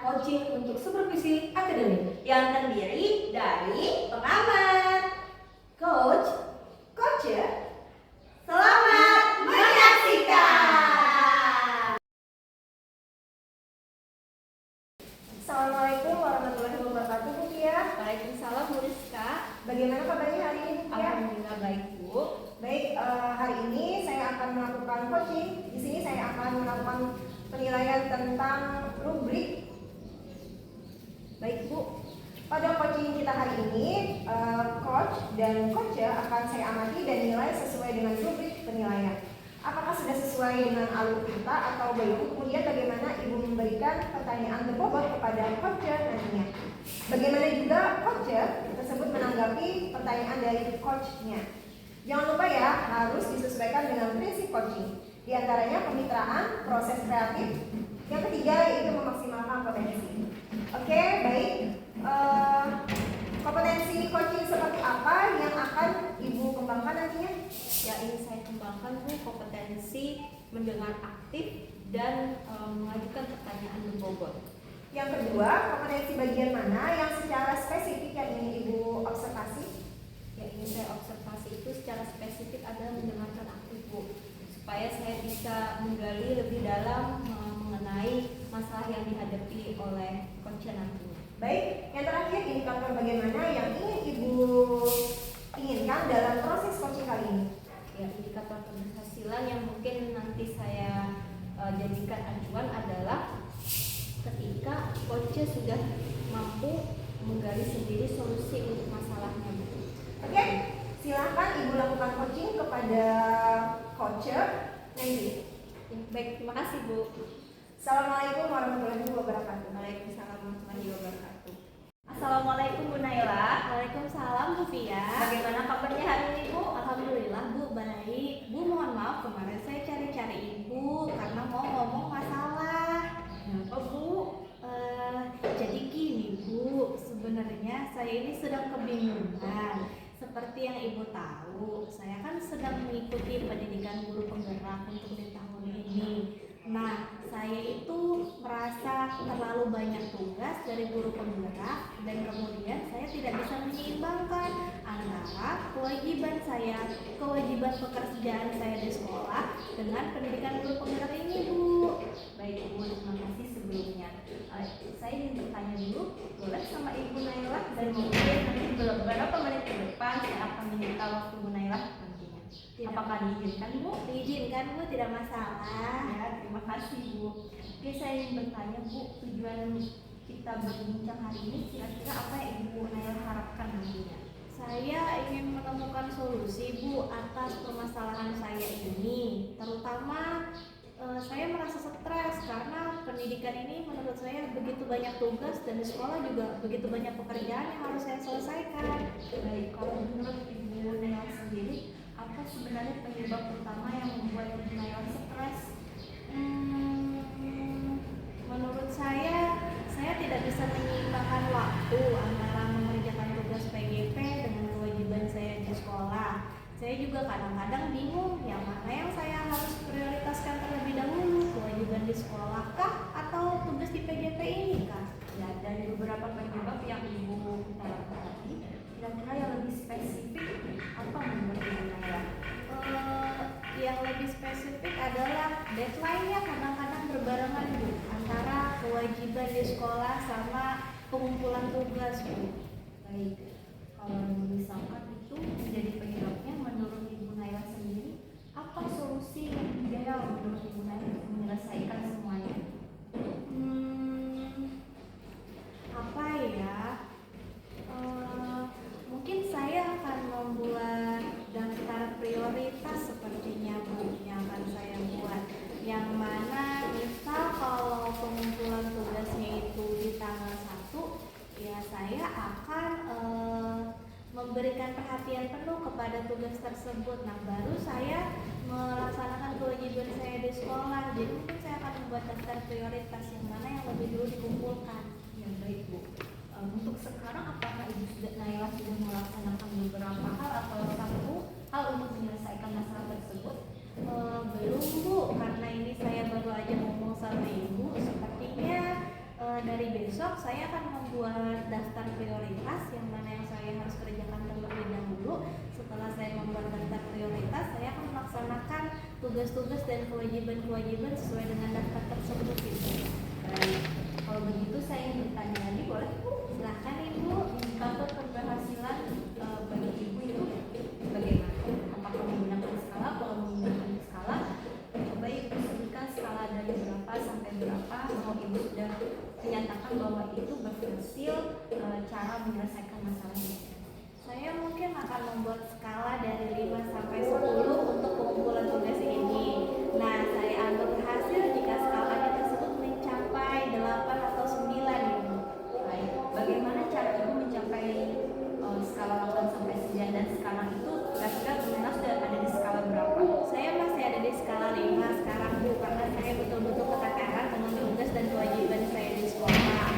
coaching untuk supervisi akademik yang terdiri dari pengamat, coach, coacher. Selamat menyaksikan. Assalamualaikum warahmatullahi wabarakatuh, Bu Tia. Waalaikumsalam, Bu Rizka. Bagaimana kabarnya hari ini, Bu Tia? Alhamdulillah baik, Bu. Baik, hari ini saya akan melakukan coaching. Di sini saya akan melakukan penilaian tentang rubrik. Baik, Bu. Pada coaching kita hari ini, coach dan coacher akan saya amati dan nilai sesuai dengan rubrik penilaian. Apakah sudah sesuai dengan alur kita atau belum? Kemudian bagaimana Ibu memberikan pertanyaan berbobot kepada coacher nantinya. Bagaimana juga coacher tersebut menanggapi pertanyaan dari coachnya. Jangan lupa ya, harus disesuaikan dengan prinsip coaching. Di antaranya kemitraan, proses kreatif. Yang ketiga yaitu memaksimalkan potensi. Oke, baik. Kompetensi coaching seperti apa yang akan Ibu kembangkan nantinya? Ya, ini saya kembangkan, Bu, kompetensi mendengar aktif dan mengajukan pertanyaan berbobot. Yang kedua, kompetensi bagian mana yang secara spesifik yang ingin Ibu observasi? Ya, ini saya observasi itu secara spesifik adalah mendengarkan aktif, Bu, supaya saya bisa menggali lebih dalam mengenai masalah yang dihadapi oleh coach nantinya. Baik, yang terakhir indikator bagaimana yang ingin Ibu inginkan dalam proses coaching kali ini? Ya, indikator keberhasilan yang mungkin nanti saya jadikan acuan adalah ketika coach sudah mampu menggali sendiri solusi untuk masalahnya. Oke, silakan Ibu lakukan coaching kepada coacher nanti. Baik, terima kasih, Bu. Assalamualaikum warahmatullahi wabarakatuh. Waalaikumsalam warahmatullahi wabarakatuh. Assalamualaikum Bu Naila. Waalaikumsalam, Bu Fia. Bagaimana kabarnya hari ini, Bu? Alhamdulillah, Bu, baik. Bu, mohon maaf kemarin saya cari-cari Ibu karena mau ngomong masalah. Kenapa, Bu? Jadi gini, Bu, sebenarnya saya ini sedang kebingungan. Seperti yang Ibu tahu, saya kan sedang mengikuti pendidikan guru penggerak untuk di tahun ini. Nah, saya itu merasa terlalu banyak tugas dari guru penggerak dan kemudian saya tidak bisa menyeimbangkan antara kewajiban pekerjaan saya di sekolah dengan pendidikan guru penggerak ini, Bu. Baik, Bu, terima kasih sebelumnya. Saya ingin bertanya dulu, boleh sama Ibu Naila, dan mungkin nanti beberapa menit ke depan saya akan meminta waktu Bu Naila nantinya. Apakah diizinkan, Bu? Diizinkan, Bu, tidak masalah. Ya, terima kasih, Bu. Oke, saya ingin bertanya, Bu, tujuan kita berbincang hari ini kira-kira apa yang Ibu Naila harapkan nantinya? Saya ingin menemukan solusi, Bu, atas permasalahan saya ini. Terutama saya merasa stres karena pendidikan ini menurut saya begitu banyak tugas dan di sekolah juga begitu banyak pekerjaan yang harus saya selesaikan. Baik, kalau menurut Ibu Naila sendiri, apa sebenarnya penyebab utama yang membuat Ibu Naila stres? Menurut saya tidak bisa menyeimbangkan waktu antara mengerjakan tugas PGP dengan kewajiban saya di sekolah. Saya juga kadang-kadang bingung yang mana yang saya harus prioritaskan terlebih dahulu, kewajiban di sekolah kah atau tugas di PGP ini kah? Ya, dari beberapa penyebab yang Ibu utarakan tadi, kira-kira yang lebih spesifik apa menurut Ibu Naila? Yang lebih spesifik adalah deadline-nya kadang-kadang berbarengan, Bu, antara kewajiban di sekolah sama pengumpulan tugas, Bu. Baik, kalau misalkan itu menjadi penyebabnya menurut Ibu Naila sendiri, apa solusi yang ideal menurut Ibu Naila untuk menyelesaikan semuanya? Apa ya? Mungkin saya akan membuat daftar prioritas sepertinya, Bu, yang akan saya buat. Yang mana misal kalau pengumpulan tugasnya itu di tanggal 1, ya saya akan memberikan perhatian penuh kepada tugas tersebut. Nah, baru saya melaksanakan kewajiban saya di sekolah. Jadi mungkin saya akan membuat daftar prioritas yang mana yang lebih dulu dikumpulkan. Ya, baik, Bu. Untuk sekarang apakah Ibu Naila sudah melaksanakan beberapa hal atau satu hal untuk menyelesaikan masalah tersebut? Belum, Bu, karena ini saya baru aja ngomong sama Ibu. Sepertinya dari saya akan membuat daftar prioritas yang mana yang saya harus kerjakan terlebih dahulu. Setelah saya membuat daftar prioritas, saya akan melaksanakan tugas-tugas dan kewajiban-kewajiban sesuai dengan daftar tersebut Ibu. Baik, kalau begitu saya ingin bertanya lagi, boleh Bu? Silahkan Ibu. Indikator keberhasilan bagi Ibu itu bagaimana? Apakah menggunakan skala? Kalau menggunakan skala, coba Ibu sebutkan skala dari berapa sampai berapa kalau Ibu sudah menyatakan bahwa itu berhasil cara menyelesaikan masalahnya. Saya mungkin akan membuat skala dari 5 sampai 10 untuk pengumpulan tugas ini. Nah, saya anggap berhasil jika skalanya tersebut mencapai 8 atau 9 Ibu. Baik, bagaimana cara Ibu mencapai skala 8 sampai 9 dan skala itu kira-kira Bunela sudah ada di skala berapa? Saya masih ada di skala 5 sekarang Bu, karena saya betul-betul keteteran dengan tugas dan kewajiban saya di sekolah.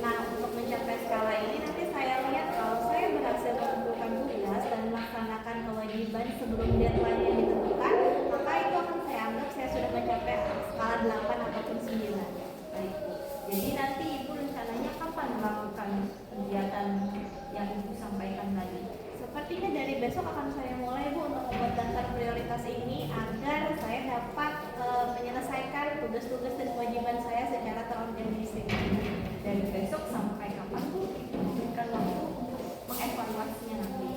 Nah, untuk mencapai skala ini nanti saya lihat kalau saya berhasil mengumpulkan tugas dan melaksanakan kewajiban sebelum deadline yang ditentukan, maka itu akan saya anggap saya sudah mencapai skala 8 ataupun 9. Baik, Bu. Jadi nanti Ibu rencananya kapan melakukan kegiatan yang Ibu sampaikan tadi? Sepertinya dari besok akan saya mulai Bu untuk membuat daftar prioritas ini agar saya dapat menyelesaikan tugas-tugas dan kewajiban saya secara terorganisir. Dari besok sampai kapan Bu Ibu memberikan waktu untuk mengevaluasinya nanti?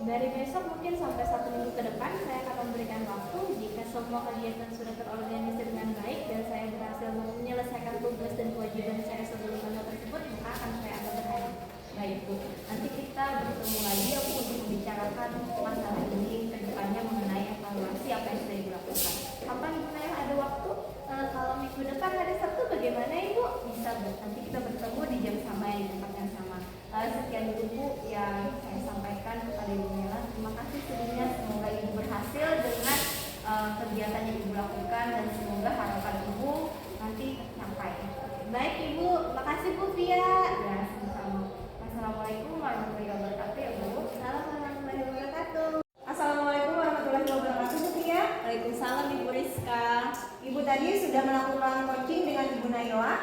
Dari besok mungkin sampai 1 minggu ke depan saya akan memberikan waktu. Jika semua kegiatan sudah terorganisir dengan baik dan saya berhasil menyelesaikan tugas dan kewajiban saya sebelum tanggal tersebut, maka akan saya anggap berhasil. Baik Bu, nanti kita bertemu lagi ya Bu untuk membicarakan masalah ini ke depannya mengenai evaluasi apa yang sudah dilakukan. Kapan Ibu Naila ada waktu? Kalau minggu depan hari Sabtu bagaimana Ibu? Bisa Bu, nanti kita bertemu di jam sama yang di tempat yang sama. Sekian dulu Bu yang saya sampaikan kepada Ibu Nela. Terima kasih sebelumnya, semoga Ibu berhasil dengan kegiatan yang Ibu lakukan dan semoga harapan Ibu nanti tercapai. Baik Ibu, makasih Bu Via. Ya, sama-sama. Assalamualaikum warahmatullahi wabarakatuh ya Bu. Assalamualaikum warahmatullahi wabarakatuh. Assalamualaikum warahmatullahi wabarakatuh Bu Tia. Waalaikumsalam Ibu Rizka. Ibu tadi sudah melakukan coaching dengan Ibu Naila.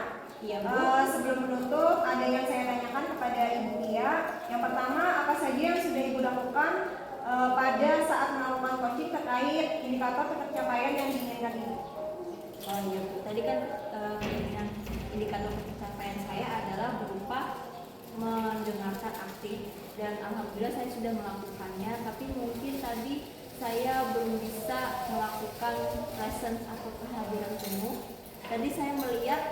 Iya Bu. Sebelum menutup, ada yang saya tanyakan kepada Ibu Tia. Yang pertama, apa saja yang sudah Ibu lakukan pada saat melakukan coaching terkait indikator pencapaian yang diinginkan Ibu? Oh iya Bu, tadi kan yang indikator pencapaian saya adalah berupa mendengarkan aktif dan alhamdulillah saya sudah melakukannya, tapi mungkin tadi saya belum bisa melakukan presence atau kehadiran penuh. Tadi saya melihat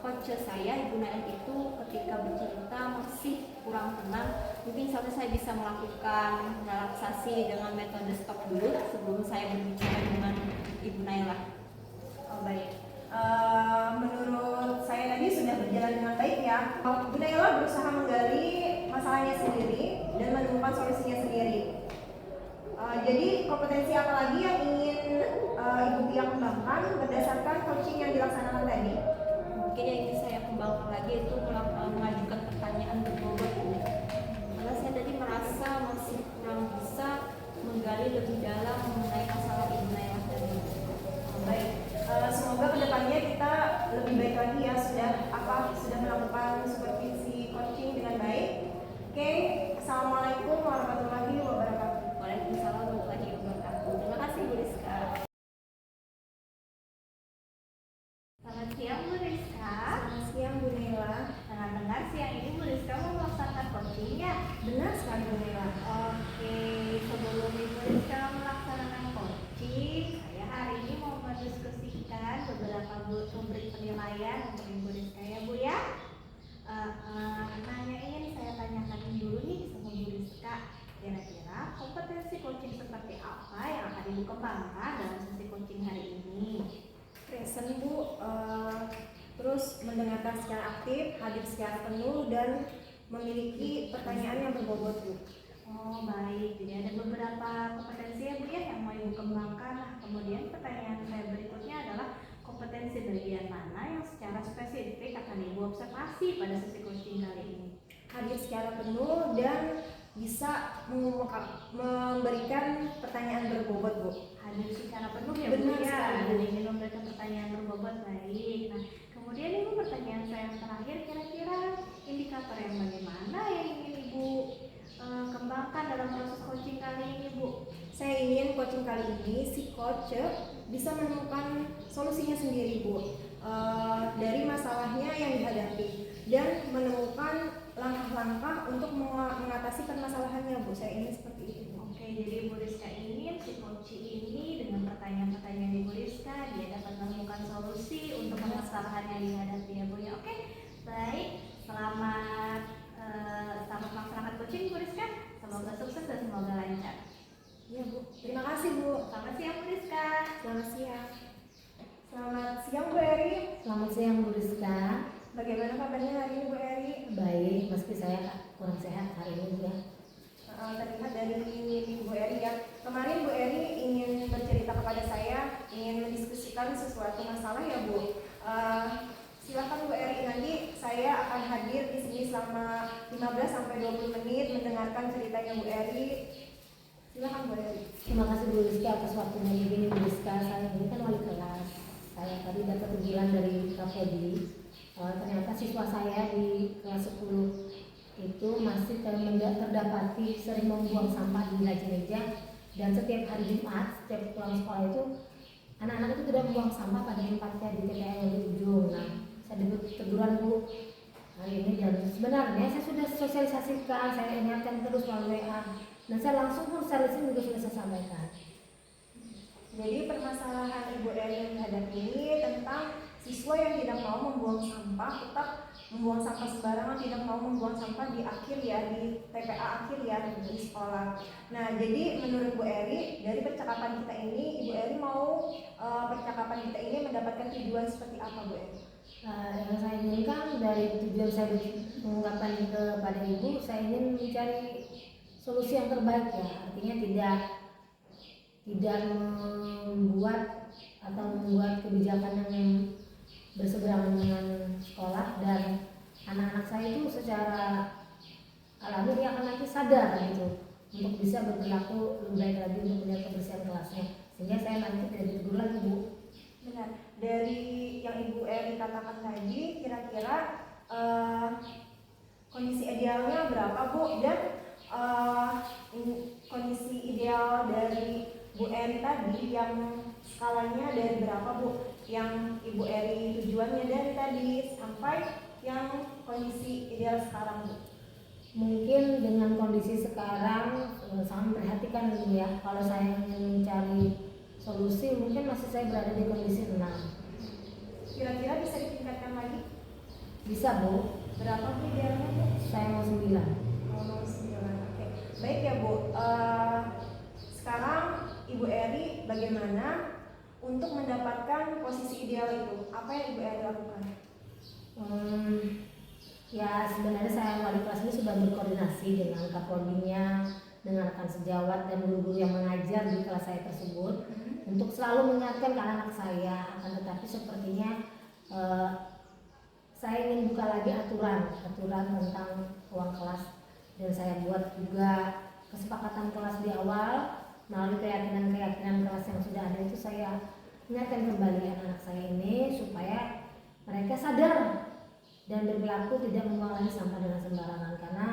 coach saya Ibu Nail itu ketika bercerita masih kurang tenang. Mungkin sampai saya bisa melakukan relaksasi dengan metode stop dulu sebelum saya berbicara dengan Ibu Naila. Oh, baik. Menurut saya tadi sudah berjalan dengan baik ya. Bu Naila berusaha menggali masalahnya sendiri dan menemukan solusinya sendiri. Jadi kompetensi apa lagi yang ingin Ibu Tia kembangkan berdasarkan coaching yang dilaksanakan tadi? Mungkin yang ingin saya kembangkan lagi itu mengajukan pertanyaan berbobot. Karena saya tadi merasa masih kurang bisa menggali lebih dalam mengenai masalah Ibu Naila tadi. Baik. Semoga kedepannya kita lebih baik lagi ya, sudah melakukan supervisi coaching dengan baik. Oke, assalamualaikum warahmatullahi wabarakatuh. Waalaikumsalam warahmatullahi wabarakatuh. Terima kasih Bu Rizka. Selamat siang Bu Rizka. Selamat siang Bu Naila. Dengar-dengar siang ini Bu Rizka mau melaksanakan coaching ya? Benar sekali Bu Naila. Oke, sebelum Ibu Rizka melaksanakan coaching, saya hari ini mau mendiskusikan beberapa rubrik penilaian untuk Ibu Rizka ya Bu ya. Nanyain saya tanyakan dulu nih sama Bu Rizka, kira-kira kompetensi coaching seperti apa yang akan Ibu kembangkan dalam sesi coaching hari ini? Present Bu, terus mendengarkan secara aktif, hadir secara penuh, dan memiliki pertanyaan yang berbobot Bu. Oh baik, jadi ada beberapa kompetensi ya Bu ya yang mau Ibu kembangkan. Nah, kemudian pertanyaan saya berikutnya adalah kompetensi bagian mana yang secara spesifik akan Ibu observasi pada sesi coaching kali ini? Hadir secara penuh dan bisa memberikan pertanyaan berbobot Bu. Hadir secara penuh ya Bu Benar ya, sekali, Bu. dan ingin memberikan pertanyaan berbobot baik. Nah, kemudian Ibu pertanyaan saya yang terakhir, kira-kira indikator yang bagaimana yang ingin Ibu kembangkan dalam proses coaching kali ini, Bu? Saya ingin coaching kali ini si coach bisa menemukan solusinya sendiri, Bu, dari masalahnya yang dihadapi dan menemukan langkah-langkah untuk mengatasi permasalahannya, Bu. Saya ingin seperti itu, Bu. Oke, jadi Ibu Rizka ingin si coaching ini dengan pertanyaan-pertanyaan Ibu Rizka dia dapat menemukan solusi untuk permasalahan yang dihadapi ya, Bu ya. Oke, baik. Selamat melaksanakan coaching Bu Rizka. Semoga sukses dan semoga lancar. Iya, Bu. Terima kasih, Bu. Selamat siang Bu Rizka. Selamat siang. Selamat siang, Bu Eri. Selamat siang Bu Rizka. Bagaimana kabarnya hari ini, Bu Eri? Baik, meski saya kurang sehat hari ini ya. Terlihat dari Bu Eri ya. Kemarin Bu Eri ingin bercerita kepada saya, ingin mendiskusikan sesuatu masalah ya, Bu. Silakan Bu Eri, nanti saya akan hadir di sini selama 15 sampai 20 menit mendengarkan ceritanya Bu Eri. Silakan Bu Eri. Terima kasih Bu Rizka atas waktunya. Begini Bu Rizka, saya ini kan wali kelas. Saya tadi dapat teguran dari Kapolri. Ternyata siswa saya di kelas 10 itu masih terdapati sering membuang sampah di laci meja, dan setiap hari Jumat, setiap pulang sekolah itu anak-anak itu tidak membuang sampah pada tempatnya di TPA yang di ujung. Nah, saya diberi teguran Bu hari ini, dan sebenarnya saya sudah sosialisasikan, saya ingatkan terus melalui WA, dan saya langsung pun solusi juga sudah saya sampaikan. Jadi permasalahan Ibu Eri yang dihadapi ini tentang siswa yang tidak mau membuang sampah, tetap membuang sampah sembarangan, tidak mau membuang sampah di akhir ya, di TPA akhir ya, di sekolah. Nah, jadi menurut Bu Eri, dari percakapan kita ini, Ibu Eri mau percakapan kita ini mendapatkan tujuan seperti apa, Bu Eri? Yang saya inginkan dari tujuan saya mengungkapkan kepada Ibu, saya ingin mencari solusi yang terbaik ya, artinya tidak membuat atau membuat kebijakan yang berseberangan dengan sekolah, dan anak-anak saya itu secara alami dia akan nanti sadar gitu untuk bisa berperilaku lebih baik lagi untuk menjaga kebersihan kelasnya, sehingga saya nanti tidak ditegur lagi Bu. Benar. Dari yang Ibu Eri katakan tadi, kira-kira kondisi idealnya berapa, Bu? Dan kondisi ideal dari Bu Eri tadi yang skalanya dari berapa, Bu? Yang Ibu Eri tujuannya dari tadi sampai yang kondisi ideal sekarang, Bu? Mungkin dengan kondisi sekarang sangat memperhatikan dulu ya. Kalau saya ingin mencari solusi, mungkin masih saya berada di kondisi 6. Kira-kira bisa ditingkatkan lagi? Bisa Bu. Berapa Bu idealnya, Bu? Saya mau 9. Oh, 9. Oke. Baik ya, Bu. Sekarang Ibu Eri bagaimana untuk mendapatkan posisi ideal itu? Apa yang Ibu Eri lakukan? Ya sebenarnya saya wali kelas ini sudah berkoordinasi dengan Kapoldinya, dengan rekan sejawat dan guru-guru yang mengajar di kelas saya tersebut untuk selalu mengingatkan ke anak-anak saya. Akan tetapi sepertinya saya ingin buka lagi aturan tentang uang kelas, dan saya buat juga kesepakatan kelas di awal. Melalui keyakinan kelas yang sudah ada itu, saya ingatkan kembali anak-anak saya ini supaya mereka sadar dan berperilaku tidak membuang lagi sampah dengan sembarangan, karena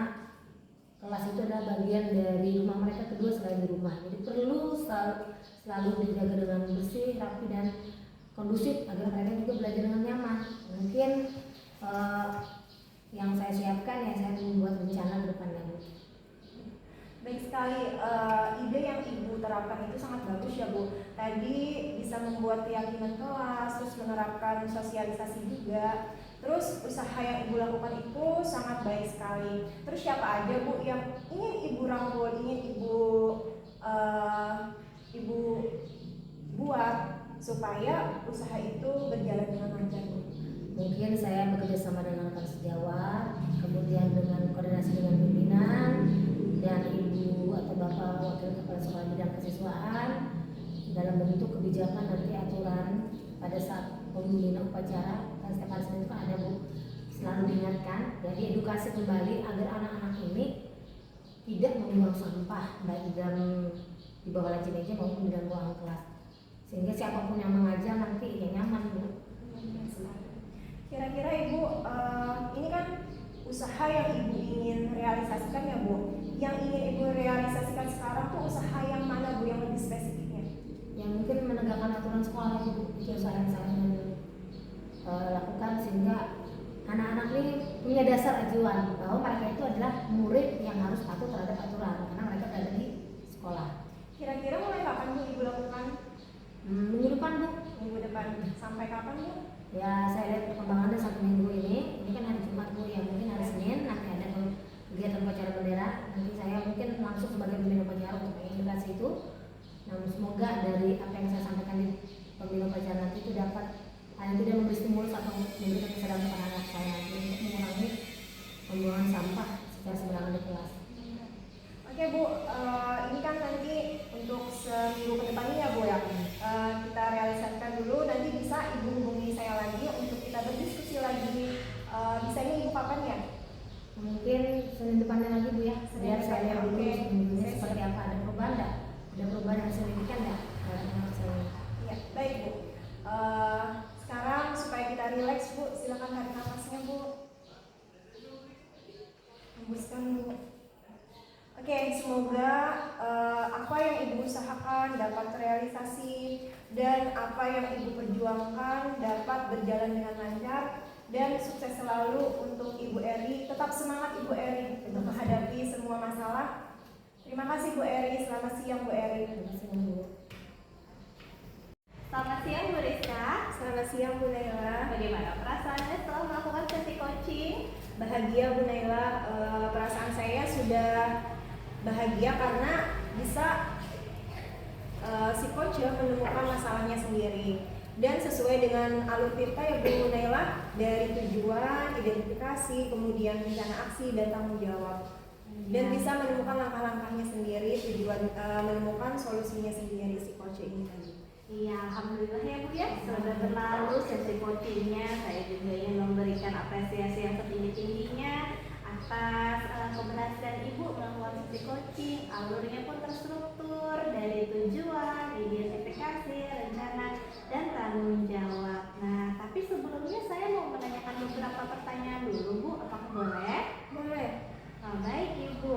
kelas itu adalah bagian dari rumah mereka kedua selain di rumah. Jadi perlu selalu dijaga dengan bersih, rapi dan kondusif agar mereka juga belajar dengan nyaman. Mungkin yang saya siapkan ya, saya membuat rencana ke depannya. Baik sekali, ide yang Ibu terapkan itu sangat bagus ya, Bu. Tadi bisa membuat keyakinan kelas, terus menerapkan sosialisasi juga. Terus usaha yang Ibu lakukan itu sangat baik sekali. Terus siapa aja, Bu, yang ingin Ibu rangkul, ingin Ibu buat supaya usaha itu berjalan dengan lancar, Bu? Mungkin saya bekerja sama dengan rekan sejawat, kemudian dengan koordinasi dengan pimpinan dan ibu atau bapak wakil kepala sekolah bidang kesiswaan dalam bentuk kebijakan nanti aturan pada saat pembinaan upacara. Kan setiap hari Senin itu kan ada Bu, selalu diingatkan, jadi edukasi kembali agar anak-anak ini tidak membuang sampah baik di dalam di bawah laci meja maupun di dalam ruang kelas, sehingga siapapun yang mengajar nanti ya nyaman Bu. Kira-kira Ibu, ini kan usaha ingin Ibu realisasikan sekarang tuh usaha yang mana Bu yang lebih spesifiknya? Yang mungkin menegakkan aturan sekolah itu saya lakukan sehingga anak-anak ini punya dasar ajuan bahwa mereka itu adalah murid yang harus patuh terhadap aturan karena mereka berada di sekolah. Kira-kira mulai kapan Bu Ibu lakukan? Minggu depan Bu. Minggu depan. Sampai kapan Bu? Ya saya lihat perkembangannya 1 minggu ini kan hari Jumat Bu, ya mungkin hari Senin nanti ada kegiatan upacara bendera, nanti saya mungkin langsung sebagai pembina upacara untuk mengedukasi itu. Namun semoga dari apa yang saya sampaikan di pembina upacara nanti itu dapat paling tidak memberi stimulus atau memberikan kesadaran kepada anak saya nanti untuk mengurangi pembuangan sampah secara sembarangan di kelas. Oke Bu, ini kan nanti untuk seminggu ke depannya ya Bu ya, kita realisasikan dulu, nanti bisa Ibu hubungi saya lagi untuk kita berdiskusi lagi. Bisanya Ibu kapan ya? Mungkin Senin depannya lagi Bu ya, Senin biar saya lihat dulu oke. seminggunya seperti apa, ada perubahan enggak? Ada perubahan yang signifikan enggak? Iya, baik Bu. Sekarang supaya kita rileks Bu, silakan tarik nafasnya Bu. Hembuskan Bu. Oke, semoga apa yang Ibu usahakan dapat terrealisasi dan apa yang Ibu perjuangkan dapat berjalan dengan lancar dan sukses selalu untuk Ibu Eri. Tetap semangat Ibu Eri untuk menghadapi semua masalah. Terima kasih Bu Eri, selamat siang Bu Eri. Selamat siang Bu Rizka. Selamat siang Bu Naila. Bagaimana perasaannya setelah melakukan sesi coaching? Bahagia Bu Naila, perasaan saya sudah bahagia karena bisa si coach menemukan masalahnya sendiri dan sesuai dengan alur kita ya Bu Naila, dari tujuan, identifikasi, kemudian rencana aksi dan tanggung jawab, dan bisa menemukan langkah-langkahnya sendiri, tujuan menemukan solusinya sendiri si coach ini tadi. Iya, alhamdulillah ya Bu ya, sudah berlalu sesi coachingnya. Saya juga ingin memberikan apresiasi yang setinggi-tingginya atas keberhasilan Ibu melakukan sesi coaching. Alurnya pun terstruktur dari tujuan, identifikasi, rencana, dan tanggung jawab. Nah, tapi sebelumnya saya mau menanyakan beberapa pertanyaan dulu Bu, apakah boleh? Boleh. Baik Ibu,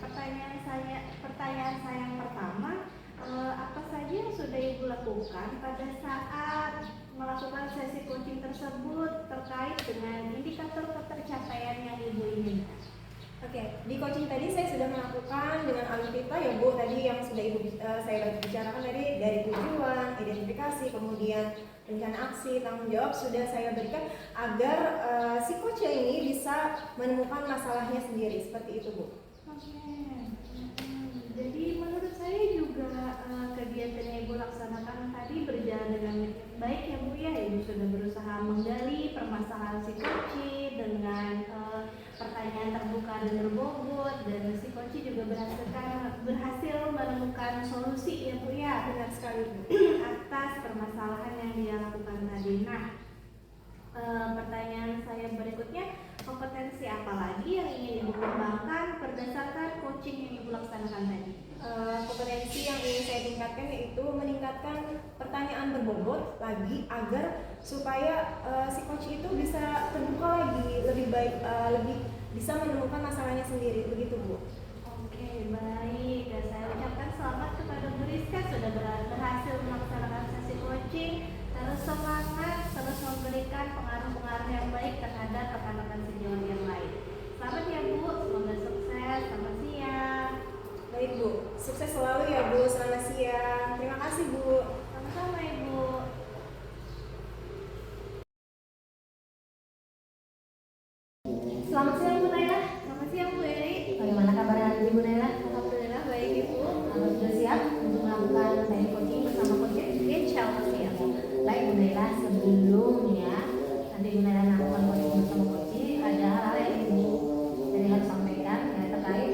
pertanyaan saya yang pertama, apa saja yang sudah Ibu lakukan pada saat melakukan sesi coaching tersebut terkait dengan indikator ketercapaian yang Ibu inginkan? Oke, di coaching tadi saya sudah melakukan dengan alur kita ya Bu, tadi yang sudah saya bicarakan tadi, dari tujuan, identifikasi, kemudian rencana aksi, tanggung jawab sudah saya berikan agar si coach ini bisa menemukan masalahnya sendiri, seperti itu Bu. Oke. Jadi menurut saya juga kegiatan yang Ibu laksanakan tadi berjalan dengan baik ya Bu ya. Ibu sudah berusaha menggali permasalahan si coach dengan pertanyaan terbuka dan berbobot, dan si coach juga berhasil menemukan solusi ya Bu ya. Benar sekali Bu. Atas permasalahan yang dia lakukan tadi. Nah, pertanyaan saya berikutnya, kompetensi apa lagi yang ingin Ibu kembangkan berdasarkan coaching yang Ibu laksanakan tadi? Kompetensi yang ingin saya tingkatkan yaitu meningkatkan pertanyaan berbobot lagi agar supaya si coach itu bisa terbuka lagi, lebih baik, lebih bisa menemukan masalahnya sendiri, begitu Bu. Oke, baik. Dan saya ucapkan selamat kepada Bu Rizka sudah berhasil melaksanakan sesi coaching. Terus semangat, terus memberikan pengaruh-pengaruh yang baik terhadap rekan-rekan sejawat yang lain. Selamat ya Bu, semoga sukses. Selamat siang. Baik Bu, sukses selalu ya Bu, selamat siang. Terima kasih Bu. Sama-sama Ibu. Selamat siang Bu Naila. Selamat siang Bu Eri. Bagaimana kabar hari Bu Naila? Alhamdulillah baik Ibu. Sudah siap untuk melakukan sesi coaching bersama coach? Insya Allah siap. Baik Bu Naila, sebelumnya nanti Bu Naila melakukan coaching bersama coach, ada hal yang Ibu dari harus sampaikan ya terkait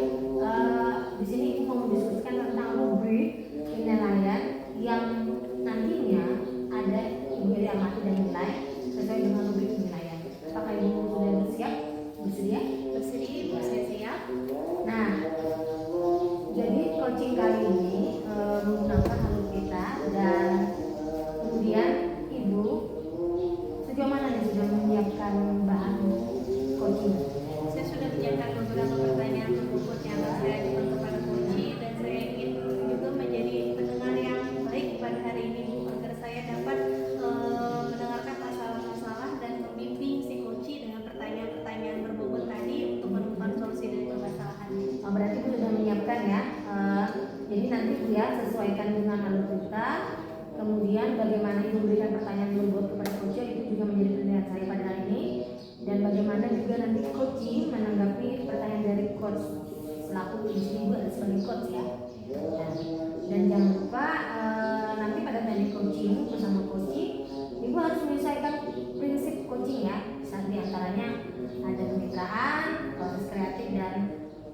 di sini Ibu mau mendiskusikan tentang rubrik penilaian yang nantinya ada Ibu Eri amati dan nilai sesuai dengan rubrik penilaian. Apakah Ibu sudah bersiap? Bersedia? Bersedia Ibu, saya siap. Nah, jadi coaching kali ini menggunakan alur kita dan kemudian Ibu sejauh mana nih sudah menyiapkan bahan coaching? Saya sudah menyiapkan beberapa pertanyaan berbobot yang akan saya ajukan kepada coach ya. Nah, dan jangan lupa nanti pada teknik coaching bersama coaching, ibu harus menyesuaikan prinsip coaching ya. Saat diantaranya ada kemitraan, proses kreatif dan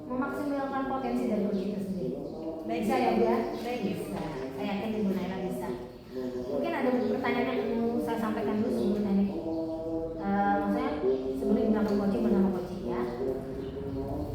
memaksimalkan potensi dari coaching itu sendiri. Bisa ya Bu ya? Bisa. Saya yakin Ibu Naila bisa. Mungkin ada pertanyaan yang mau saya sampaikan dulu sebelum teknik. Maksudnya sebelum melakukan coaching bersama coaching ya.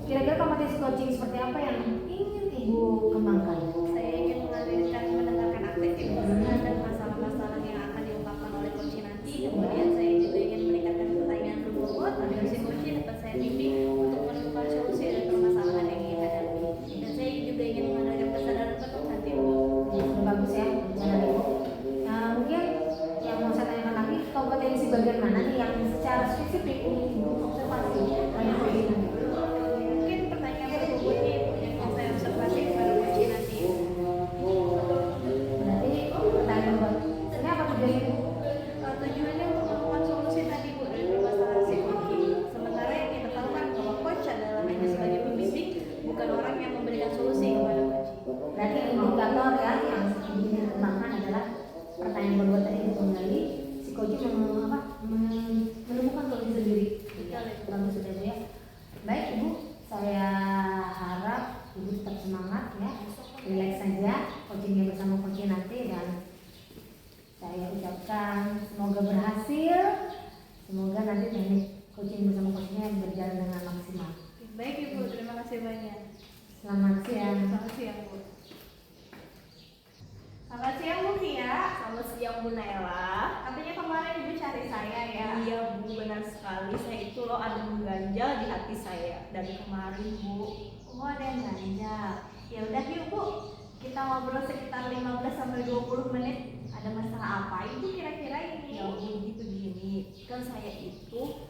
Kira-kira kompetensi coaching seperti apa yang ingin Ibu kembangkan? Saya ingin menghadirkan mendengarkan aktif ibu dan masalah-masalah yang akan diungkapkan oleh coaching nanti. Kemudian saya juga ingin meningkatkan pertanyaan berbobot agar si coaching dapat saya bimbing untuk menemukan solusi dari permasalahan yang ingin hadapi. Dan saya juga ingin menghadirkan kesadaran penuh hati ibu. Sudah bagus ya, jalan Ibu. Nah, mungkin yang mau saya tanyakan lagi, kompetensi bagian mana nih yang secara spesifik ingin Ibu observasi pada coaching nanti? Mungkin pertanyaan berbobotnya ibu yang mau saya observasi kepada coaching nanti. Berarti pertanyaan buat ini apa tujuannya Ibu? Tujuannya untuk menemukan solusi tadi bu dari permasalahan si coaching. Sementara yang kita tahu kan bahwa coach adalah hanya sebagai pembimbing, bukan orang yang memberikan solusi kepada coaching. Berarti indikator ya yang ingin dikembangkan adalah pertanyaan berbobot tadi Ibu kembali si coaching menemukan solusi sendiri. Bagus sudah Bu ya. Baik Ibu, saya harap Ibu tetap semangat ya, relax saja coachingnya bersama coaching nanti, dan saya ucapkan semoga berhasil, semoga nanti teknik coaching bersama coachingnya berjalan dengan maksimal. Baik ibu, terima kasih banyak. Selamat siang. Selamat siang bu. Selamat siang Bu Kia. Selamat siang Bu Naila. Katanya kemarin ibu cari saya ya. Iya Bu, benar sekali. Saya itu loh ada mengganjal di hati saya dari kemarin Bu. Oh ada yang ganjal. Ya udah yuk Bu, kita ngobrol sekitar 15 sampai 20 menit. Ada masalah apa ibu kira-kira ini? Ya Bu, gitu gini. Kan saya itu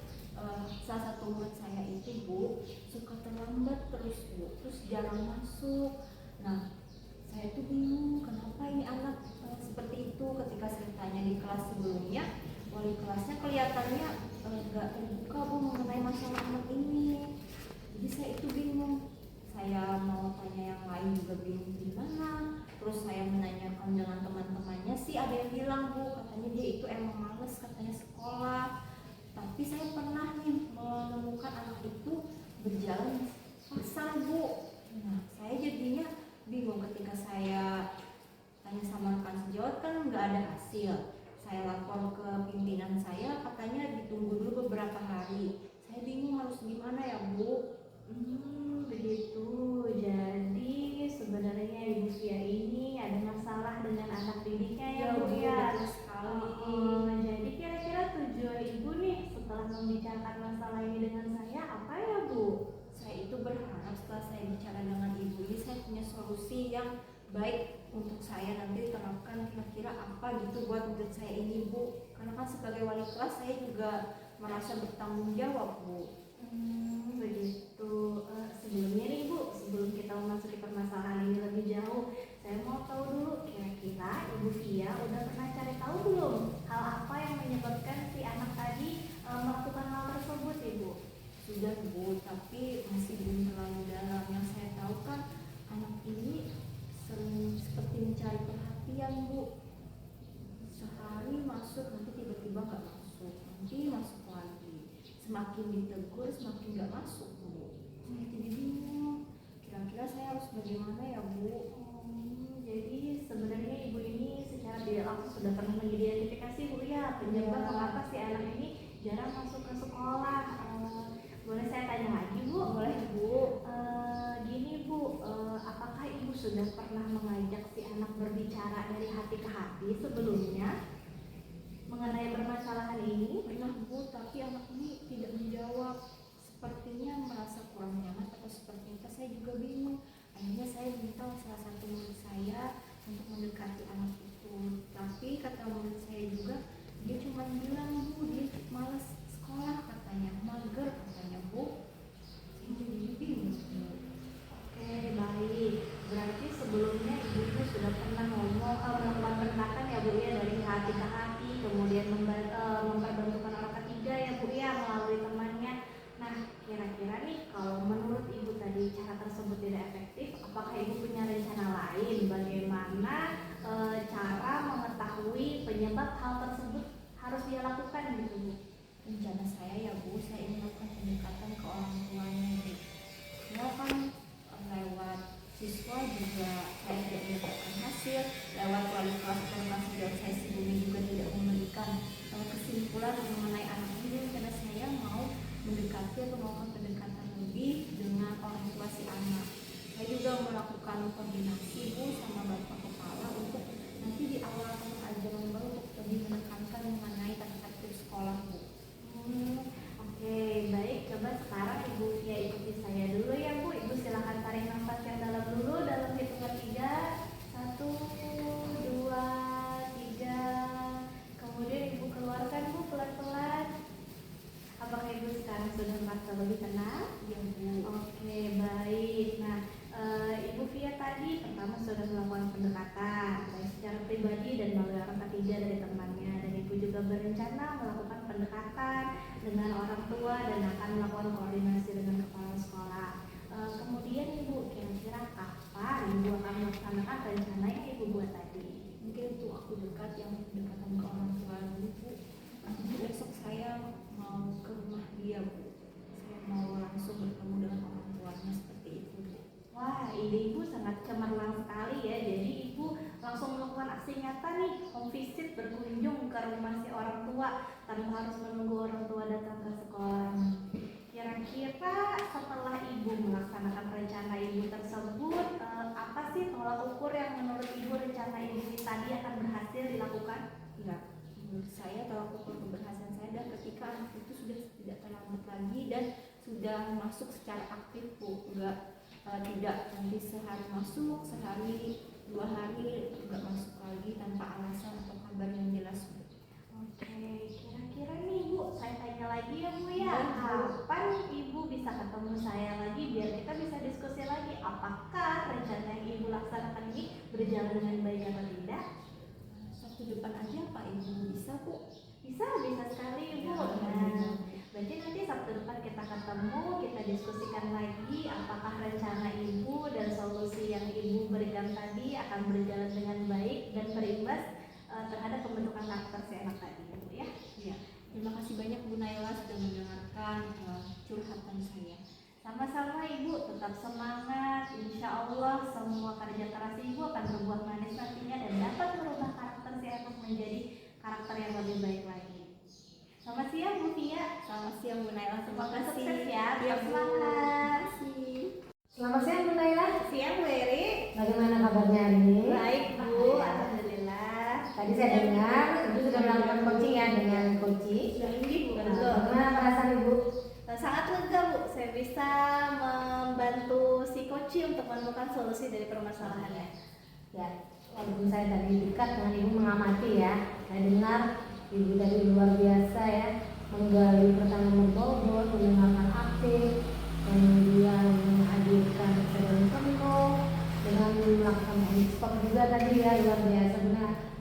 salah satu murid saya itu Bu suka terlambat terus Bu, terus jarang masuk. Nah, saya tuh bingung kenapa ini anak seperti itu. Ketika saya tanya di kelas sebelumnya, wali kelasnya kelihatannya nggak terbuka Bu mengenai masalah anak ini. Jadi saya itu bingung. Saya mau tanya yang lain juga bingung gimana. Terus saya menanyakan dengan teman-temannya sih ada yang bilang Bu, katanya dia itu emang males katanya sekolah. Tapi saya pernah nih menemukan anak itu berjalan pasang Bu. Nah, saya jadinya bingung ketika saya tanya sama rekan sejawat kan nggak ada hasil. Saya lapor ke pimpinan saya, katanya ditunggu dulu beberapa hari. Saya bingung harus gimana ya Bu. Begitu. Jadi sebenarnya Ibu Kia ini ada masalah dengan anak didiknya ya Bu ya. Betul sekali. Jadi kira-kira tujuan Ibu nih setelah membicarakan masalah ini dengan saya apa ya Bu? Saya itu berharap setelah saya bicara dengan ibu ini saya punya solusi yang baik untuk saya nanti terapkan kira-kira apa gitu buat murid saya ini Bu. Karena kan sebagai wali kelas saya juga merasa bertanggung jawab Bu. Begitu. Sebelumnya nih Bu, sebelum kita memasuki permasalahan ini lebih jauh, saya mau tahu dulu kira-kira Ibu Kia udah pernah cari tahu belum hal apa yang menyebabkan si anak tadi melakukan hal tersebut Ibu? Sudah Bu, tapi masih belum terlalu dalam. Yang saya tahu kan anak ini sering seperti mencari perhatian Bu. Sehari masuk, nanti tiba-tiba nggak masuk, nanti masuk lagi. Semakin ditegur, semakin nggak masuk Bu. Saya jadi bingung. Kira-kira saya harus bagaimana ya Bu? Jadi sebenarnya Ibu ini secara tidak langsung sudah pernah mengidentifikasi Bu ya penyebab mengapa si anak ini jarang masuk ke sekolah. Boleh saya tanya lagi Bu? Boleh Bu. Gini Bu, apakah Ibu sudah pernah mengajak si anak berbicara dari hati ke hati sebelumnya mengenai permasalahan ini? Pernah Bu, tapi anak ini tidak menjawab. Sepertinya merasa kurang nyaman atau seperti itu, saya juga bingung. Akhirnya saya minta salah satu murid saya untuk mendekati anak itu. Tapi kata murid saya juga, dia cuma bilang Bu, dia malas sekolah katanya, mager katanya Bu. Saya jadi bingung. Oke, baik. Berarti sebelumnya Ibu itu sudah pernah melakukan pendekatan ya Bu ya dari hati ke hati, kemudian memperbantukan orang ketiga ya Bu ya melalui temannya. Nah, kira-kira nih kalau menurut Ibu tadi cara tersebut tidak efektif, apakah Ibu gitu Bu? Rencana saya ya Bu, saya ingin melakukan pendekatan ke orang tuanya Bu. Ya kan lewat siswa juga saya tidak mendapatkan hasil, lewat wali kelas formasi dan saya sebelumnya juga tidak memberikan kesimpulan mengenai anak ini, karena saya mau mendekati atau melakukan pendekatan lebih dengan orang tua si anak. Saya juga melakukan koordinasi Bu sama Bapak Kepala untuk nanti di awal pengajaran baru untuk lebih menekankan mengenai tertib sekolah Bu. Oke, baik. Coba sekarang Ibu Via ikuti saya dulu ya Bu. Ibu silahkan tarik nafas yang dalam dulu dalam hitungan 3. 1, 2, 3. Kemudian Ibu keluarkan Bu pelan-pelan. Apakah Ibu sekarang sudah merasa lebih tenang? Ya Bu. Oke, baik. Nah, Ibu Via tadi pertama sudah melakukan pendekatan baik secara pribadi dan melalui orang ketiga dari temannya, dan Ibu juga berencana melakukan pendekatan dengan orang tua dan akan melakukan koordinasi dengan kepala sekolah. Kemudian Ibu kira-kira kapan Ibu akan melaksanakan rencana yang Ibu buat tadi? Mungkin untuk waktu dekat yang pendekatan ke orang tua dulu Bu. Nanti besok saya mau ke rumah dia Bu. Saya mau langsung bertemu dengan orang tuanya seperti itu Bu. Wah, ide Ibu sangat cemerlang sekali ya. Jadi Ibu langsung melakukan aksi nyata nih, home visit, berkunjung ke rumah si orang tua tanpa harus menunggu orang tua datang ke sekolah. Kira-kira setelah Ibu melaksanakan rencana Ibu tersebut, apa sih tolak ukur yang menurut Ibu rencana Ibu tadi akan berhasil dilakukan? Ya, menurut saya tolak ukur keberhasilan saya dan ketika anak itu sudah tidak terlambat lagi dan sudah masuk secara aktif Bu, tidak nanti sehari masuk, sehari 2 hari nggak masuk lagi tanpa alasan atau kabar yang jelas Bu. Oke, kira-kira nih Bu, saya tanya lagi ya Bu ya, Boleh, Bu. kapan Ibu bisa ketemu saya lagi biar kita bisa diskusi lagi apakah rencana yang Ibu laksanakan ini berjalan dengan baik atau tidak? Sabtu depan aja Pak Ibu bisa Bu? Bisa sekali Ibu. Ya, Nah, berarti nanti Sabtu depan kita ketemu, kita diskusikan lagi apakah rencana Ibu dan solusi yang Ibu berikan tadi akan berjalan dengan baik dan berimbas terhadap pembentukan karakter si anak tadi Bu ya. Ya, terima kasih banyak Bu Naila sudah mendengarkan curhatan saya. Sama-sama Ibu, tetap semangat. Insya Allah semua kerja keras Ibu akan berbuah manis nantinya dan dapat merubah karakter si anak menjadi karakter yang lebih baik lagi. Selamat siang Bu Via. Selamat siang Bu Naila, Semoga terima kasih. sukses ya. Ya, Tetap Bu. semangat. Selamat siang Bu Naila. Siang Bu Eri. Bagaimana kabarnya hari ini? Baik Bu, alhamdulillah. Tadi saya dengar Ibu sudah melakukan coaching ya dengan coaching. Sudah ini Bu, Nah, betul. bagaimana perasaan Ibu? Sangat lega Bu, saya bisa membantu si Koci untuk menemukan solusi dari permasalahannya. Ya, walaupun saya tadi dekat dengan Ibu mengamati ya, saya dengar Ibu tadi luar biasa ya, menggali pertanyaan berbobot, mendengarkan aktif, kemudian menghadirkan kesadaran penuh dengan melakukan stop juga tadi ya, luar biasa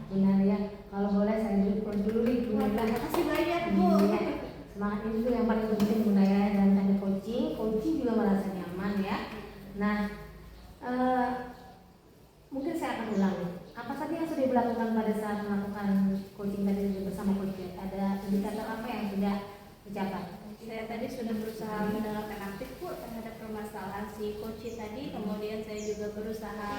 benar ya. Kalau boleh saya dulu nih Bu Naila. Terima kasih banyak Bu. Iya, semangat itu yang paling penting Bu Naila, dan tadi coaching juga merasa nyaman ya. Nah, mungkin saya akan ulangi. Apa saja yang sudah dilakukan pada saat melakukan coaching tadi bersama coach? Ada indikator apa yang sudah dicapai? Saya tadi sudah berusaha mendengarkan aktif Bu terhadap permasalahan si Koci tadi. Kemudian saya juga berusaha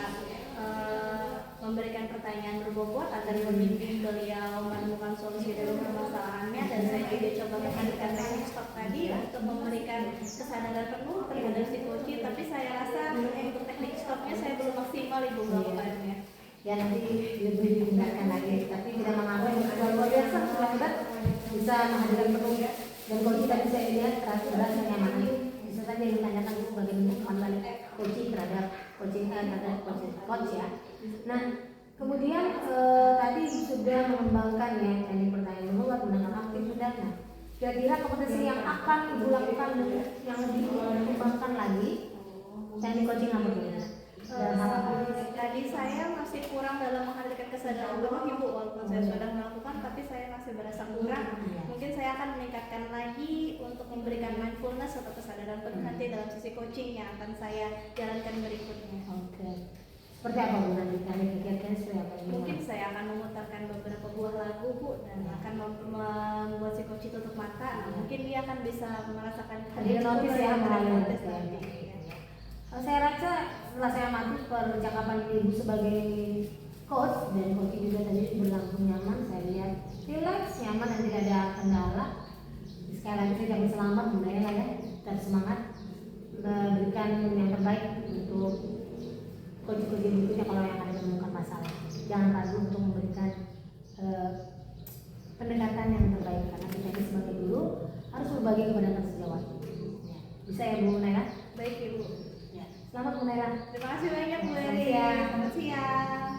memberikan pertanyaan berbobot agar membimbing beliau menemukan solusi dari permasalahannya. Dan saya juga coba menghadirkan teknik stop tadi untuk memberikan kesadaran penuh terhadap si Koci. Tapi saya rasa untuk teknik stopnya saya belum maksimal Ibu melakukannya. Ya nanti lebih ditingkatkan lagi, tapi tidak mengapa sudah luar biasa, sudah hebat, bisa menghadirkan penuh. Dan coaching tadi saya lihat terasa nyaman. Bisa saja ditanyakan dulu bagaimana coaching terhadap coach ya. Nah, kemudian tadi sudah mengembangkan ya teknik pertanyaan berbobot, mendengar aktif sudah. Nah, kira-kira kompetensi yang akan Ibu lakukan yang lebih dikembangkan lagi teknik coaching apa Bu? Tadi saya masih kurang dalam menghadirkan kesadaran penuh Ibu, walaupun saya sudah melakukan tapi saya masih berasa kurang. Mungkin saya akan meningkatkan lagi untuk memberikan mindfulness atau kesadaran penuh nanti dalam sisi coaching yang akan saya jalankan berikutnya. Oke. Seperti apa Bu nanti kami pikirkan seperti apa? Mungkin saya akan memutarkan beberapa buah lagu Bu dan akan membuat si coach tutup mata. Nah, mungkin dia akan bisa merasakan Hipnotis ya, hipnotis ya. nanti. Saya rasa setelah saya amati percakapan Ibu sebagai coach dan coach juga tadi berlangsung nyaman, saya lihat relax, nyaman dan tidak ada kendala. Sekali lagi saya ucapkan selamat Bunda ya, dan semangat berikan yang terbaik untuk coach-coach berikutnya kalau yang ada menemukan masalah. Jangan ragu untuk memberikan pendekatan yang terbaik karena kita ini sebagai guru harus berbagi kepada anak sejawat. Ya. Bisa ya Bu Naila? Baik Ibu. Ya. Selamat Bu Naila. Terima kasih banyak Bu Selamat Eri. siang. Selamat siang.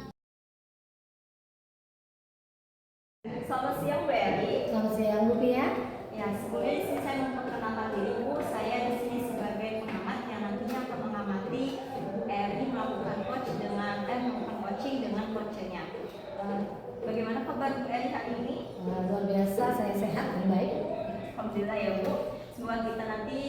Selamat siang Bu Eri. Selamat siang Bu Pia. Ya, sebelumnya di sini saya memperkenalkan diri Bu. Saya di sini sebagai pengamat yang nantinya akan mengamati Bu Eri melakukan melakukan coaching dengan coachnya. Bagaimana kabar Bu Eri hari ini? Luar biasa, saya sehat dan baik. Alhamdulillah ya Bu. Semoga kita nanti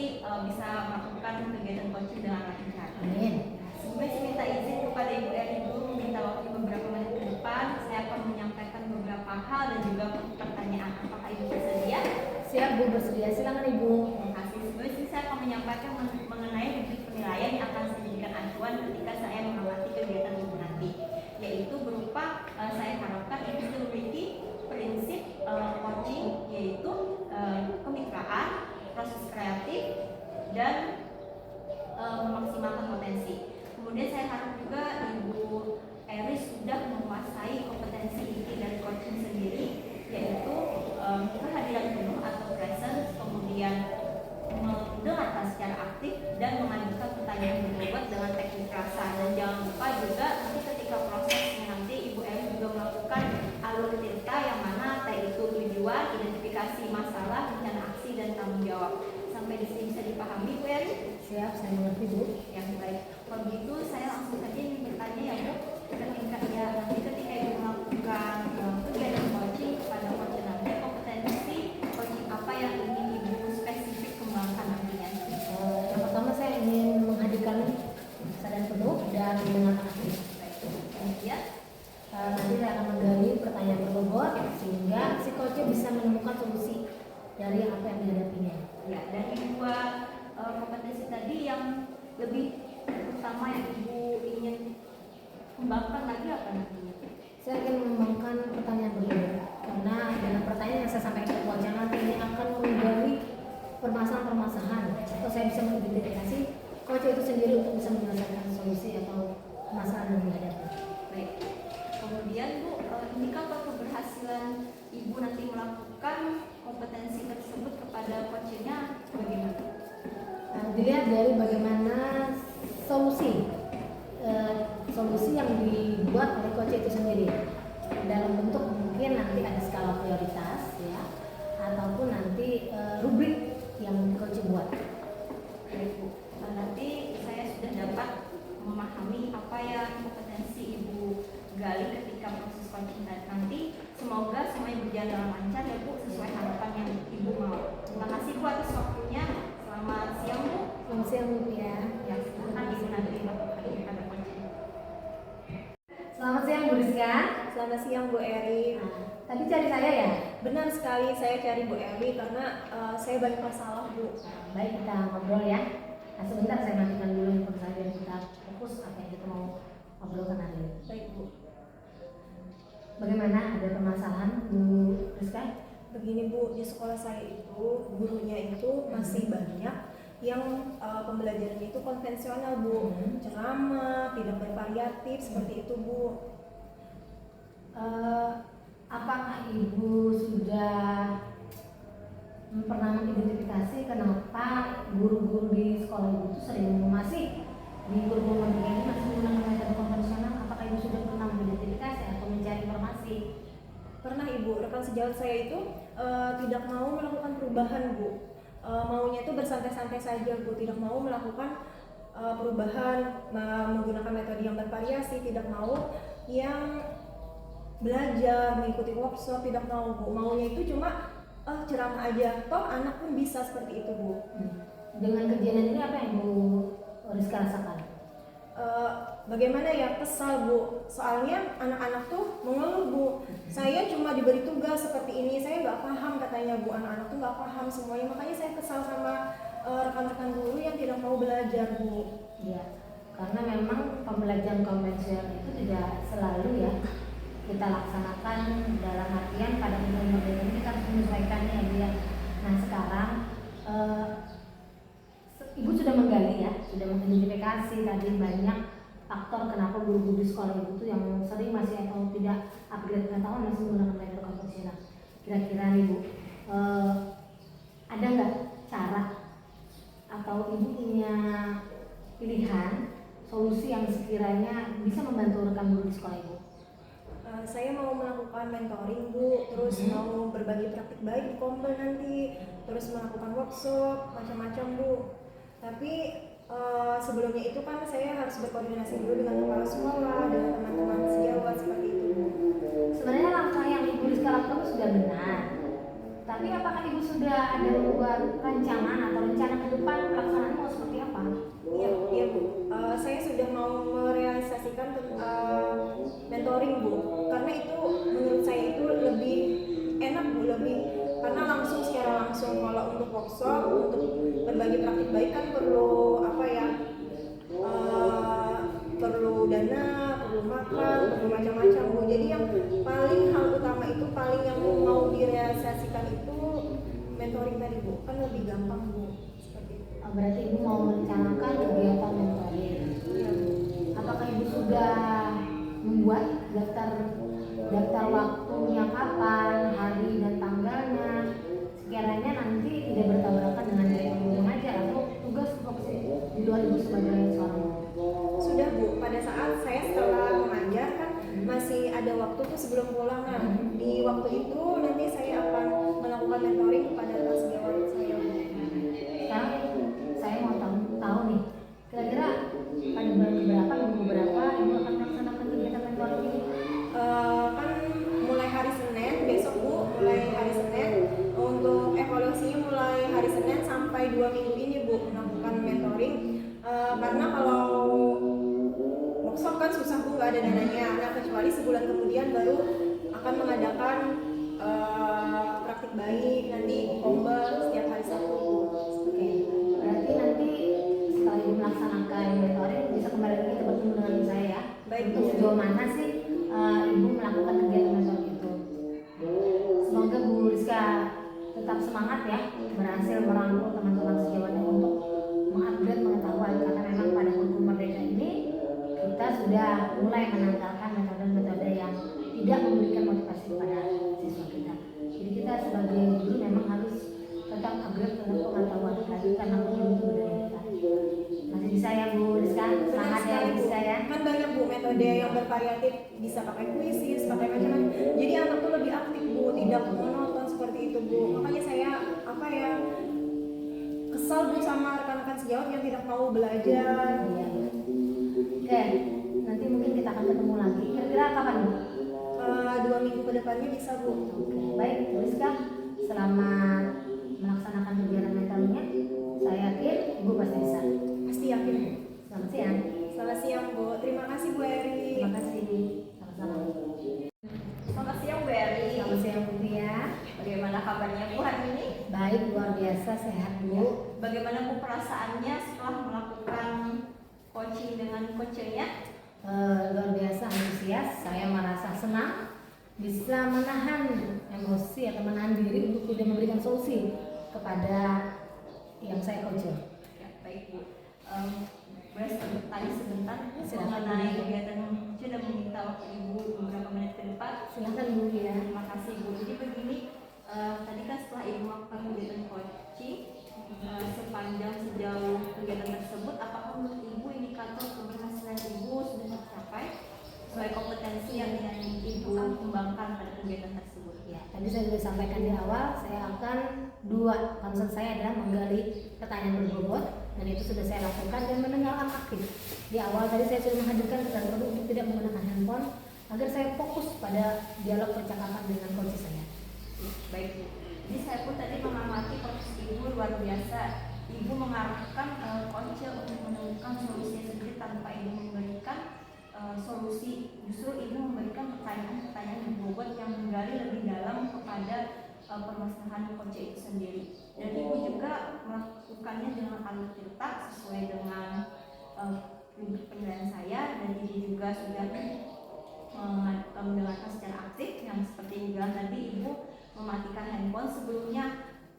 bisa melakukan kegiatan coaching dengan lancar. Amin. Sebelumnya saya minta izin kepada Ibu Eri dulu meminta waktu beberapa menit ke depan. Saya akan menyampaikan beberapa hal dan juga pertanyaan. Apakah Ibu bersedia? Siap Bu, bersedia. Silakan Ibu. Terima kasih. Sebelumnya saya akan menyampaikan mengenai rubrik penilaian yang akan saya jadikan acuan ketika saya mengamati kegiatan Ibu nanti, yaitu berupa saya harapkan Ibu memiliki prinsip coaching, yaitu kemitraan, proses kreatif, dan memaksimalkan potensi. Kemudian saya harap juga Ibu Eri sudah menguasai kompetensi inti dari coaching sendiri, yaitu kehadiran penuh atau presence, kemudian mendengarkan secara aktif dan mengajukan pertanyaan berbobot dengan teknik rasa. Dan jangan lupa juga nanti ketika prosesnya nanti Ibu Eri juga melakukan alur tirta yang mana T itu tujuan, identifikasi masalah, rencana aksi dan tanggung jawab. Sampai di sini bisa dipahami Bu Eri? Siap, saya mengerti Bu. Yang baik. Kalau begitu saya langsung saja ingin bertanya ya Bu, ketika Ibu melakukan kegiatan coaching kepada coach nanti, kompetensi coaching apa yang ingin Ibu spesifik kembangkan nantinya? Yang pertama saya ingin menghadirkan kesadaran penuh dan mendengarkan aktif. Kemudian Nanti saya akan menggali pertanyaan berbobot sehingga si coach bisa menemukan solusi dari apa yang dihadapinya. ya, dari dua kompetensi tadi yang lebih utama yang Ibu ingin kembangkan lagi apa nantinya? Saya ingin mengembangkan pertanyaan berbobot karena dalam pertanyaan yang saya sampaikan ke coach nanti ini akan menggali permasalahan-permasalahan atau saya bisa mengidentifikasi coach itu sendiri untuk bisa menyelesaikan solusi atau masalah yang dihadapi. Baik. Kemudian Bu, indikator keberhasilan Ibu nanti melakukan kompetensi tersebut kepada coachnya bagaimana? Dilihat dari bagaimana solusi yang dibuat oleh coach itu sendiri dalam bentuk mungkin nanti ada skala prioritas ya ataupun nanti rubrik yang coach buat. Baik Bu, nanti saya sudah dapat memahami apa yang kompetensi Ibu gali ketika proses coaching nanti. Semoga semuanya berjalan dengan lancar ya Bu, sesuai harapan yang Ibu mau. Terima kasih Bu atas waktunya. Selamat siang Bu. Selamat siang Bu ya. Ya, silakan Ibu nanti melakukan kegiatan coaching. Selamat siang Bu Rizka. Selamat siang Bu Eri. Nah, tadi cari saya ya. Benar sekali saya cari Bu Eri karena saya banyak masalah Bu. Baik, kita ngobrol ya. Nah, sebentar saya matikan dulu handphone saya dan kita fokus apa yang kita mau ngobrolkan hari ini. Baik Bu. Bagaimana, ada permasalahan Bu Rizka? Begini Bu, di sekolah saya itu gurunya itu masih banyak yang pembelajarannya itu konvensional Bu, ceramah, tidak bervariatif seperti itu Bu. Apakah Ibu sudah pernah mengidentifikasi kenapa guru-guru di sekolah Ibu itu sering masih di kurikulum ini masih menggunakan metode konvensional? Apakah Ibu sudah pernah mengidentifikasi atau mencari informasi? Pernah Ibu, rekan sejawat saya itu tidak mau melakukan perubahan Bu. Maunya itu bersantai-santai saja Bu, tidak mau melakukan perubahan, menggunakan metode yang bervariasi, tidak mau yang belajar, mengikuti workshop, tidak mau Bu. Maunya itu cuma ceramah aja, toh anak pun bisa seperti itu Bu. Dengan kejadian ini apa yang Bu Rizka rasakan? bagaimana ya, kesal Bu. Soalnya anak-anak tuh mengeluh Bu, saya cuma diberi tugas seperti ini, saya nggak paham katanya Bu, anak-anak tuh nggak paham semuanya, makanya saya kesal sama rekan-rekan guru yang tidak mau belajar Bu. Ya, karena memang pembelajaran konvensional itu tidak selalu ya kita laksanakan dalam artian pada umur ini kita harus menyesuaikannya ya Bu ya. Nah sekarang Ibu sudah menggali ya, sudah mengidentifikasi tadi banyak faktor kenapa guru-guru di sekolah Ibu tuh yang sering masih atau tidak upgrade pengetahuan masih menggunakan metode konvensional. Kira-kira Ibu ada nggak cara atau Ibu punya pilihan solusi yang sekiranya bisa membantu rekan guru di sekolah Ibu? Saya mau melakukan mentoring Bu, terus mau berbagi praktik baik di Kombel nanti, terus melakukan workshop macam-macam Bu. Tapi sebelumnya itu kan saya harus berkoordinasi dulu dengan kepala sekolah, dengan teman-teman sejawat seperti itu Bu. Sebenarnya langkah yang Ibu Rizka lakukan itu sudah benar. Tapi apakah Ibu sudah ada membuat rancangan atau rencana ke depan pelaksanaannya mau seperti apa? Iya Bu. Saya sudah mau merealisasikan mentoring Bu, karena itu menurut saya itu lebih enak Bu, lebih karena langsung secara langsung. Kalau untuk workshop, untuk berbagi praktik baik kan perlu apa ya? Perlu dana, perlu makan, perlu macam-macam Bu. Jadi yang paling hal utama itu paling yang mau direalisasikan itu mentoring tadi Bu, kan lebih gampang Bu. Seperti itu. Berarti Ibu mau merencanakan kegiatan mentoring. Iya Bu. Apakah Ibu sudah membuat daftar waktunya kapan, hari dan tanggalnya, sekiranya nanti tidak bertabrakan dengan jadwal guru mengajar atau tugas fokus di luar Ibu sebagai seorang guru? Sudah Bu, pada saat saya setelah mengajar kan masih ada waktu tuh sebelum pulang. Nah, di waktu itu nanti saya akan melakukan mentoring kepada kelas sejawat saya Bu. Sekarang saya mau tahu nih, kira-kira pada bulan berapa, minggu berapa Ibu akan melaksanakan kegiatan mentoring ini? Kan mulai hari Senin besok Bu, mulai hari Senin untuk evaluasinya mulai hari Senin sampai 2 minggu ini Bu melakukan mentoring. Karena kalau workshop kan susah Bu, nggak ada dananya. Nah, kecuali sebulan kemudian baru akan mengadakan praktik baik nanti di Kombel setiap hari Sabtu Bu. Oke, berarti nanti setelah Ibu melaksanakan mentoring bisa kembali lagi kita bertemu dengan saya ya. Baik Bu. Untuk sejauh mana sih Ibu melakukan kegiatan mentoring itu? Semoga Bu Rizka tetap semangat ya, berhasil merangkul teman-teman sejawatnya untuk mengupgrade pengetahuan, karena memang pada kurikulum merdeka ini kita sudah mulai menanggalkan metode-metode yang tidak memberikan motivasi kepada siswa kita. Jadi kita sebagai guru memang harus tetap upgrade terhadap pengetahuan tadi, karena kurikulum itu budaya kita. Masih bisa ya Bu Rizka, semangat ya Bu Rizka ya. Kan banyak Bu metode yang bervariatif, bisa pakai kuisis, pakai macam-macam. Jadi anak tuh lebih aktif Bu, tidak monoton seperti itu Bu. Makanya saya kesal Bu sama rekan-rekan sejawat yang tidak mau belajar. Iya. Oke, nanti mungkin kita akan ketemu lagi. Kira-kira kapan Bu? 2 minggu ke depannya bisa Bu. Oke, baik Bu Rizka, selamat melaksanakan kegiatan mentalnya. Saya yakin Ibu pasti bisa. Pasti yakin Bu. Selamat siang. Selamat siang Bu. Terima kasih Bu Eri. Terima kasih. Sama-sama. Selamat siang Bu Eri. Selamat siang Bu Tia. Bagaimana kabarnya Bu hari ini? Baik, luar biasa, sehat Bu. Bagaimana Bu perasaannya setelah melakukan coaching dengan coachnya? Luar biasa antusias. Saya merasa senang bisa menahan emosi atau menahan diri untuk tidak memberikan solusi kepada yang saya coaching. Ya, baik Bu. Boleh bertanya sebentar Silakan, mengenai Bu. kegiatan coaching dan meminta waktu Ibu beberapa menit ke depan. Silakan Bu ya. Terima kasih Bu. Jadi begini, tadi kan setelah Ibu melakukan kegiatan coaching, sepanjang sejauh kegiatan tersebut, apakah menurut Ibu indikator keberhasilan Ibu sudah tercapai sesuai kompetensi yang Ibu kembangkan pada kegiatan tersebut? Ya, tadi saya sudah sampaikan di awal, saya akan concern saya adalah menggali pertanyaan berbobot, dan itu sudah saya lakukan dan mendengarkan aktif. Di awal tadi saya sudah menghadirkan rekan guru untuk tidak menggunakan handphone agar saya fokus pada dialog percakapan dengan coach saya. Baik Bu. Jadi saya pun tadi mengamati proses Ibu luar biasa. Ibu mengarahkan coach untuk menemukan solusinya sendiri tanpa Ibu memberikan solusi, justru ibu memberikan pertanyaan-pertanyaan yang bobot yang menggali lebih dalam kepada permasalahan coach itu sendiri. Dan ibu juga melakukannya dengan alur cerita sesuai dengan penilaian saya, dan ibu juga sudah mendengarkan secara aktif yang seperti yang bilang tadi, ibu mematikan handphone sebelumnya.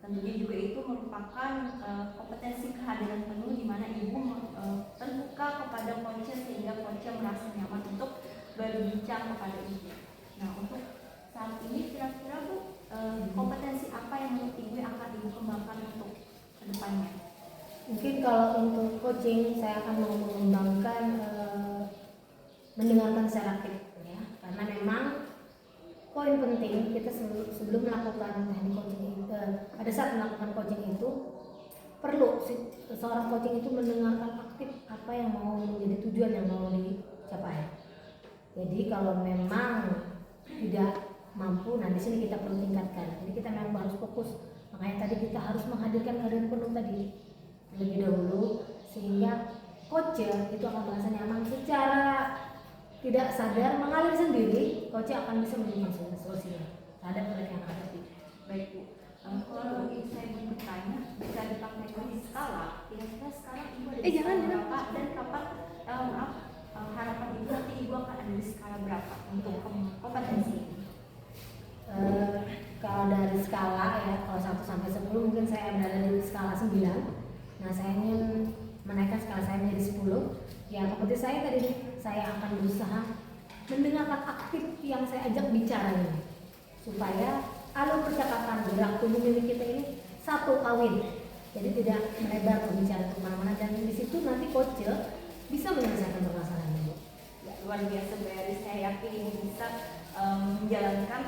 Tentunya juga itu merupakan kompetensi kehadiran penuh di mana ibu terbuka kepada coach sehingga coach merasa nyaman untuk berbincang kepada ibu. Nah, untuk saat ini kira-kira Bu, kompetensi apa yang menurut ibu yang akan ibu kembangkan untuk kedepannya? Mungkin kalau untuk coaching saya akan mau mengembangkan mendengarkan secara aktif ya, karena memang poin penting kita sebelum melakukan teknik coaching pada saat melakukan coaching itu perlu seorang coaching itu mendengarkan aktif apa yang mau menjadi tujuan yang mau dicapai. Jadi kalau memang tidak mampu, nah di sini kita perlu tingkatkan. Jadi kita memang harus fokus. Makanya tadi kita harus menghadirkan kehadiran penuh tadi lebih dahulu, sehingga coach itu akan merasa nyaman secara tidak sadar mengalir sendiri. Coach akan bisa menemukan solusinya terhadap mereka yang hadapi. Baik Bu, kalau saya mau bertanya, bisa dipraktekkan di skala, kira-kira sekarang ibu ada di skala berapa dan kapan harapan ibu nanti ibu akan ada di skala berapa untuk kompetensi ini? Kalau dari skala ya, kalau 1 sampai 10 mungkin saya berada di skala 9. Nah, saya ingin menaikkan skala saya menjadi 10. Ya, seperti saya tadi, saya akan berusaha mendengarkan aktif yang saya ajak bicara ini, supaya alur percakapan gerak tubuh milik kita ini satu kawin. Jadi tidak melebar berbicara kemana-mana, dan di situ nanti coach bisa menyelesaikan permasalahan ini. Ya, luar biasa Bu Eris, saya yakin ibu bisa menjalankan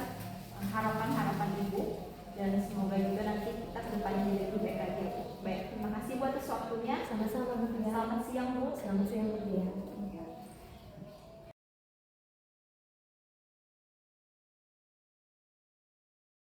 harapan-harapan ibu, dan semoga juga nanti kita kedepannya jadi lebih baik lagi. Baik, terima kasih buat waktunya. Sama-sama Bu Tia. Selamat siang Bu. Selamat siang Bu Tia.